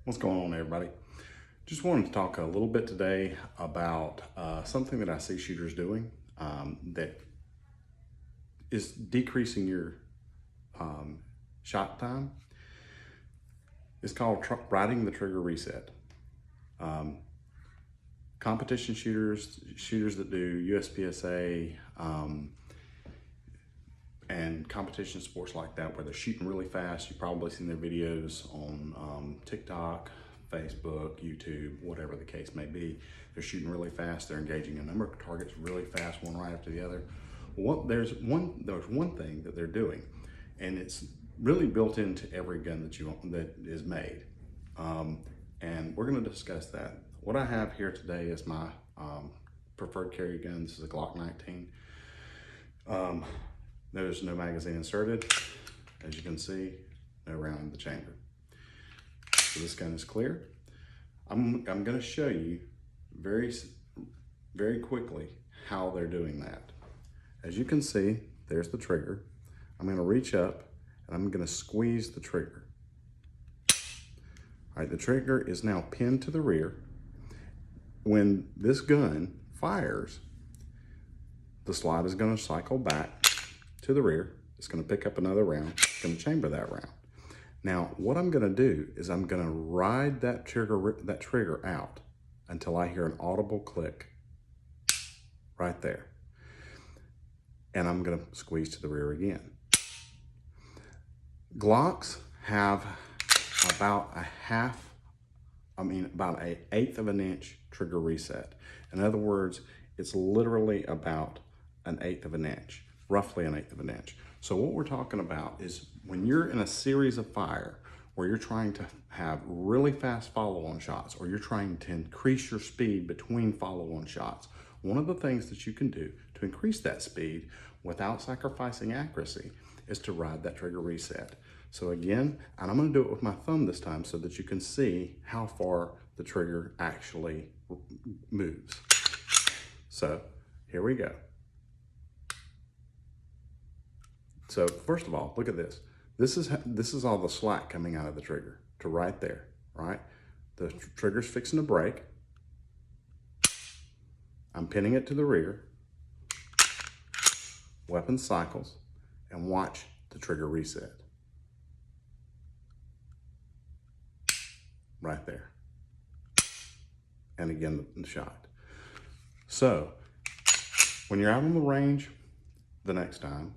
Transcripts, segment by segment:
What's going on, everybody? Just wanted to talk a little bit today about something that I see shooters doing that is decreasing your shot time. It's called riding the trigger reset. Competition shooters that do USPSA, and competition sports like that where they're shooting really fast. You've probably seen their videos on TikTok, Facebook, YouTube, whatever the case may be. They're shooting really fast. They're engaging a number of targets really fast, one right after the other. Well, there's one thing that they're doing, and it's really built into every gun that is made. And we're going to discuss that. What I have here today is my preferred carry gun. This is a Glock 19. There's no magazine inserted. As you can see, no round in the chamber. So this gun is clear. I'm going to show you very quickly how they're doing that. As you can see, there's the trigger. I'm going to reach up and I'm going to squeeze the trigger. All right, the trigger is now pinned to the rear. When this gun fires, the slide is going to cycle back to the rear. It's going to pick up another round. It's going to chamber that round. Now, what I'm going to do is I'm going to ride that trigger out until I hear an audible click right there. And I'm going to squeeze to the rear again. Glocks have about about an eighth of an inch trigger reset. In other words, it's literally about an eighth of an inch, roughly an eighth of an inch. So what we're talking about is when you're in a series of fire where you're trying to have really fast follow-on shots, or you're trying to increase your speed between follow-on shots, one of the things that you can do to increase that speed without sacrificing accuracy is to ride that trigger reset. So again, and I'm going to do it with my thumb this time so that you can see how far the trigger actually moves. So here we go. So first of all, look at this. This is all the slack coming out of the trigger to right there, right? The trigger's fixing to break. I'm pinning it to the rear. Weapon cycles, and watch the trigger reset. Right there. And again, the shot. So when you're out on the range the next time,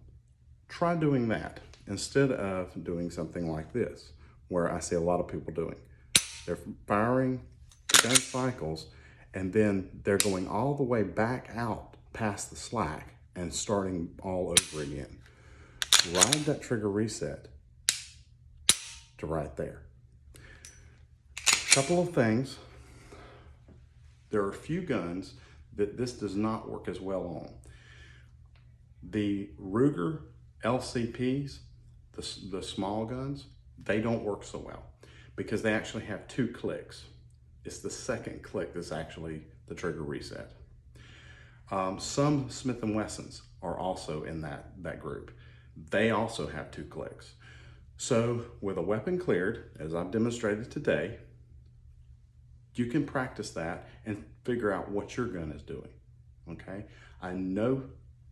try doing that instead of doing something like this, where I see a lot of people doing. They're firing, the gun cycles, and then they're going all the way back out past the slack and starting all over again. Ride that trigger reset to right there. Couple of things. There are a few guns that this does not work as well on. The Ruger LCPs, the small guns, they don't work so well because they actually have two clicks. It's the second click that's actually the trigger reset. Some Smith & Wessons are also in that group. They also have two clicks. So with a weapon cleared, as I've demonstrated today, you can practice that and figure out what your gun is doing, okay? I know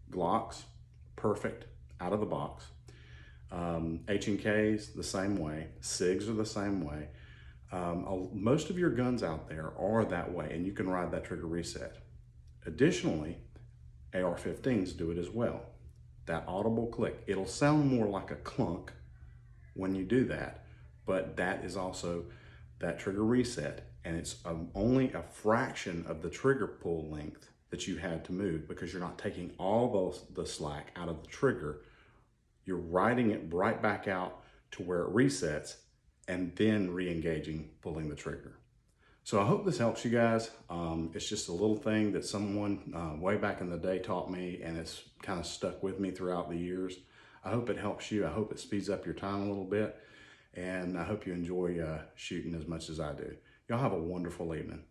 Glocks, perfect, out of the box. H&Ks, the same way. SIGs are the same way. Most of your guns out there are that way, and you can ride that trigger reset. Additionally, AR-15s do it as well. That audible click, it'll sound more like a clunk when you do that, but that is also that trigger reset, and it's only a fraction of the trigger pull length that you had to move because you're not taking all the slack out of the trigger. You're riding it right back out to where it resets and then re-engaging, pulling the trigger. So I hope this helps you guys. It's just a little thing that someone way back in the day taught me, and it's kind of stuck with me throughout the years. I hope it helps you. I hope it speeds up your time a little bit, and I hope you enjoy shooting as much as I do. Y'all have a wonderful evening.